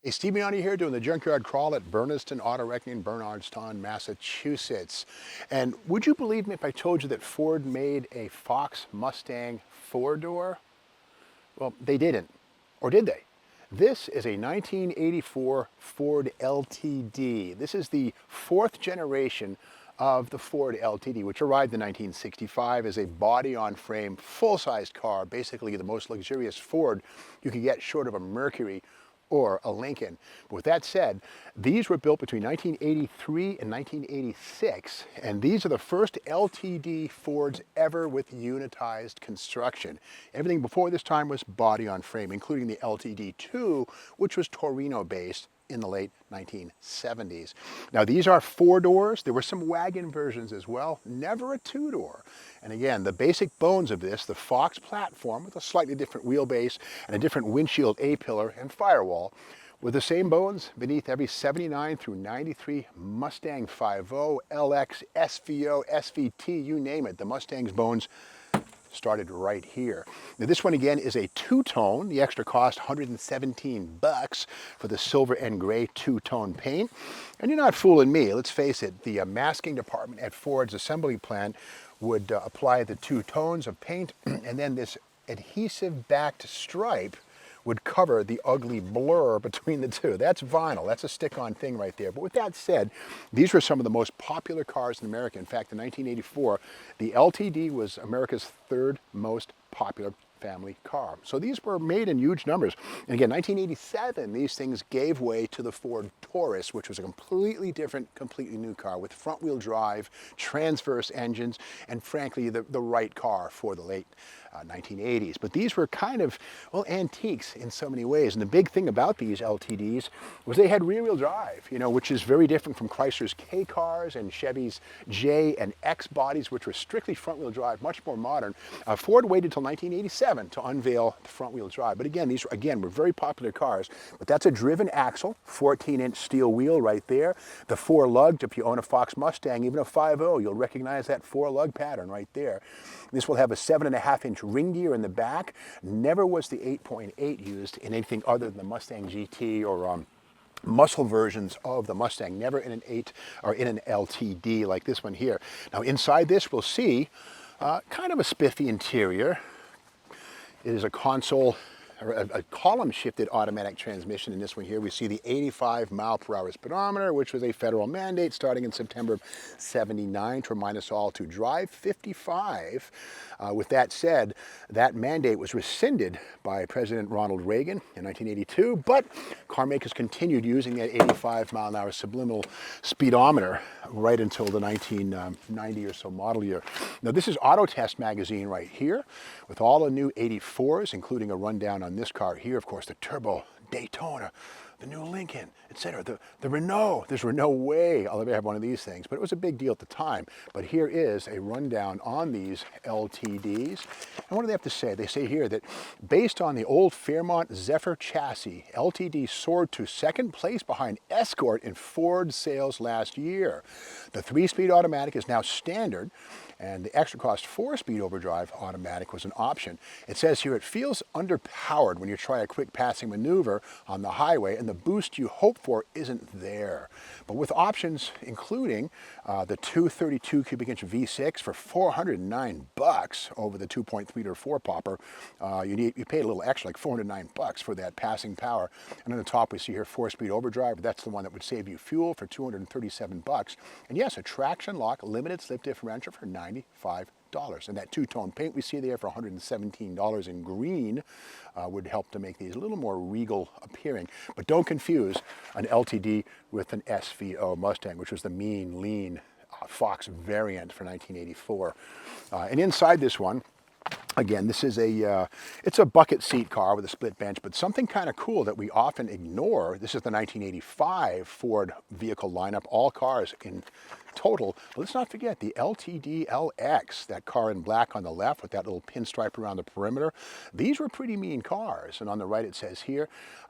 Hey, Steve Biondi here doing the junkyard crawl at Bernardston Auto Wrecking in Bernardston, Massachusetts. And would you believe me if I told you that Ford made a Fox Mustang four-door? Well, they didn't. Or did they? This is a 1984 Ford LTD. This is the fourth generation of the Ford LTD, which arrived in 1965 as a body-on-frame, full-sized car, basically the most luxurious Ford you could get short of a Mercury or a Lincoln. But with that said, these were built between 1983 and 1986, and these are the first LTD Fords ever with unitized construction. Everything before this time was body on frame, including the LTD2, which was Torino-based in the late 1970s. Now these are four doors. There were some wagon versions as well, never a two-door. And again, the basic bones of this, the Fox platform with a slightly different wheelbase and a different windshield A-pillar and firewall, with the same bones beneath every 79 through 93 Mustang 5.0, LX, SVO, SVT, you name it. The Mustang's bones started right here. Now this one again is a two-tone. The extra cost $117 for the silver and gray two-tone paint. And you're not fooling me. Let's face it, the masking department at Ford's assembly plant would apply the two tones of paint, and then this adhesive backed stripe would cover the ugly blur between the two. That's vinyl. That's a stick-on thing right there. But with that said, these were some of the most popular cars in America. In fact, in 1984, the LTD was America's third most popular family car. So these were made in huge numbers. And again, 1987, these things gave way to the Ford Taurus, which was a completely different, completely new car with front-wheel drive, transverse engines, and frankly, the right car for the late 1980s. But these were kind of, well, antiques in so many ways. And the big thing about these LTDs was they had rear-wheel drive, which is very different from Chrysler's K cars and Chevy's J and X bodies, which were strictly front-wheel drive, much more modern. Ford waited till 1987 to unveil the front-wheel drive. But again, these were very popular cars. But that's a driven axle, 14-inch steel wheel right there. The four-lugged, if you own a Fox Mustang, even a 5.0, you'll recognize that four-lug pattern right there. This will have a 7.5-inch ring gear in the back. Never was the 8.8 used in anything other than the Mustang GT or muscle versions of the Mustang, never in an 8 or in an LTD like this one here. Now inside this we'll see kind of a spiffy interior. It is a console, or a column shifted automatic transmission. In this one here we see the 85 mile per hour speedometer, which was a federal mandate starting in September of '79 to remind us all to drive 55. With that said, that mandate was rescinded by President Ronald Reagan in 1982, but car makers continued using that 85 mile an hour subliminal speedometer right until the 1990 or so model year. Now this is Autotest Magazine right here with all the new 84s, including a rundown on this car here, of course, the Turbo Daytona, the new Lincoln, etc. The Renault. There's no way I'll ever have one of these things, but it was a big deal at the time. But here is a rundown on these LTDs. And what do they have to say? They say here that based on the old Fairmont Zephyr chassis, LTD soared to second place behind Escort in Ford sales last year. The 3-speed automatic is now standard, and the extra cost 4-speed overdrive automatic was an option. It says here it feels underpowered when you try a quick passing maneuver on the highway, and the boost you hope for isn't there. But with options including the 232 cubic inch V6 for $409 over the 2.3 liter 4-popper, you paid a little extra, like $409 for that passing power. And on the top we see here 4-speed overdrive. That's the one that would save you fuel for $237. And yes, a traction lock limited slip differential for $95. And that two-tone paint we see there for $117 in green would help to make these a little more regal appearing. But don't confuse an LTD with an SVO Mustang, which was the mean, lean Fox variant for 1984. And inside this one, again, this is it's a bucket seat car with a split bench, but something kind of cool that we often ignore. This is the 1985 Ford vehicle lineup, all cars in total. But let's not forget the LTD LX, that car in black on the left with that little pinstripe around the perimeter. These were pretty mean cars. And on the right it says here,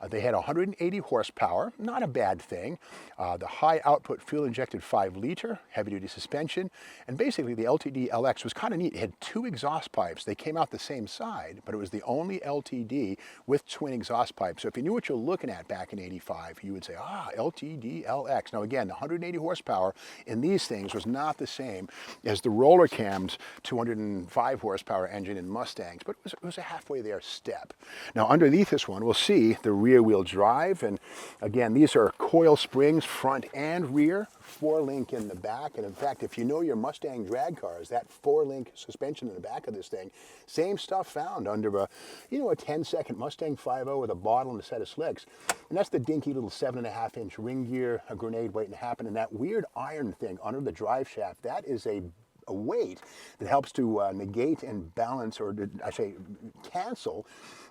they had 180 horsepower, not a bad thing. The high output fuel injected 5-liter, heavy duty suspension. And basically the LTD LX was kind of neat. It had 2 exhaust pipes. They came out the same side, but it was the only LTD with twin exhaust pipes. So if you knew what you're looking at back in '85, you would say, LTD LX. Now again, the 180 horsepower in these things was not the same as the roller cammed 205 horsepower engine in Mustangs, but it was a halfway there step. Now underneath this one, we'll see the rear wheel drive, and again, these are coil springs front and rear, 4-link in the back. And in fact, if you know your Mustang drag cars, that 4-link suspension in the back of this thing, same stuff found under a 10-second Mustang 5.0 with a bottle and a set of slicks. And that's the dinky little 7.5-inch ring gear, a grenade waiting to happen, and that weird iron thing under the drive shaft, that is a weight that helps to negate and balance, or I say cancel,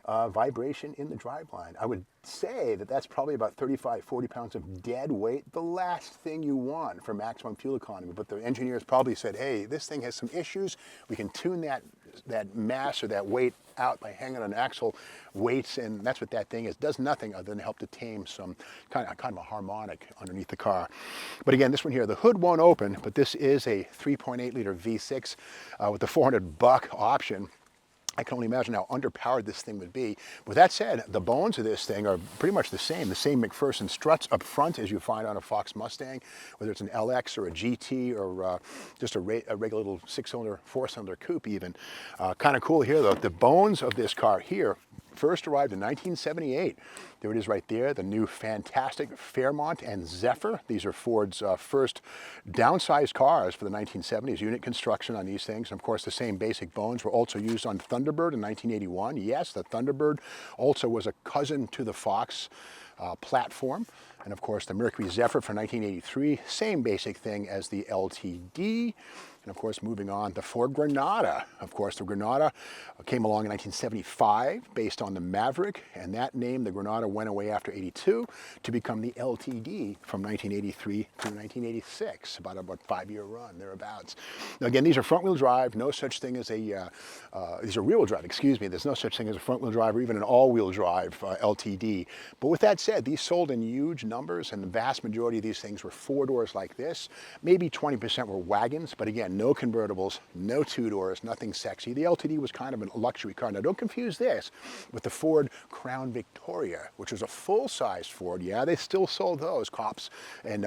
vibration in the driveline. I would say that that's probably about 35, 40 pounds of dead weight, the last thing you want for maximum fuel economy. But the engineers probably said, hey, this thing has some issues. We can tune that mass or that weight out by hanging on axle weights, and that's what that thing is. Does nothing other than help to tame some kind of a harmonic underneath the car. But again, this one here, the hood won't open, but this is a 3.8 liter V6 with the $400 option. I can only imagine how underpowered this thing would be. With that said, the bones of this thing are pretty much the same McPherson struts up front as you find on a Fox Mustang, whether it's an LX or a GT or just a regular little 6-cylinder, 4-cylinder coupe even. Kind of cool here though, the bones of this car here first arrived in 1978. There it is right there, the new fantastic Fairmont and Zephyr. These are Ford's first downsized cars for the 1970s, unit construction on these things. And of course, the same basic bones were also used on Thunderbird in 1981. Yes, the Thunderbird also was a cousin to the Fox platform. And of course, the Mercury Zephyr for 1983, same basic thing as the LTD. And of course, moving on, the Ford Granada. Of course, the Granada came along in 1975 based on the Maverick, and that name, the Granada, went away after '82 to become the LTD from 1983 through 1986, about a 5-year run, thereabouts. Now again, these are front-wheel drive, no such thing as these are rear-wheel drive, excuse me. There's no such thing as a front-wheel drive or even an all-wheel drive LTD. But with that said, these sold in huge numbers, and the vast majority of these things were 4 doors like this. Maybe 20% were wagons, but again, no convertibles, no 2 doors, nothing sexy. The LTD was kind of a luxury car. Now don't confuse this with the Ford Crown Victoria, which was a full-size Ford. Yeah, they still sold those. Cops and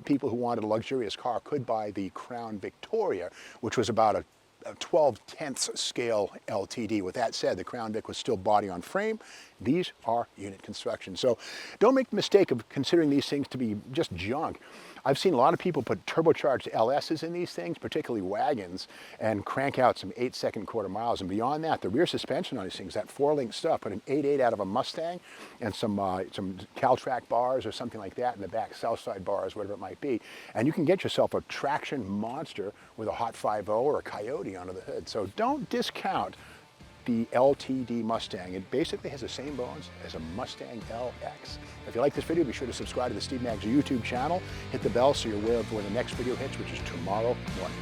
people who wanted a luxurious car could buy the Crown Victoria, which was about a 12/10 scale LTD. With that said, the Crown Vic was still body on frame. These are unit construction. So don't make the mistake of considering these things to be just junk. I've seen a lot of people put turbocharged LSs in these things, particularly wagons, and crank out some 8-second quarter miles. And beyond that, the rear suspension on these things, that 4-link stuff, put an 8.8 out of a Mustang and some Caltrac bars or something like that in the back, Southside bars, whatever it might be. And you can get yourself a traction monster with a hot 5.0 or a Coyote under the hood. So don't discount the LTD Mustang. It basically has the same bones as a Mustang LX. If you like this video, be sure to subscribe to the Steve Maggs YouTube channel. Hit the bell so you're aware of when the next video hits, which is tomorrow morning.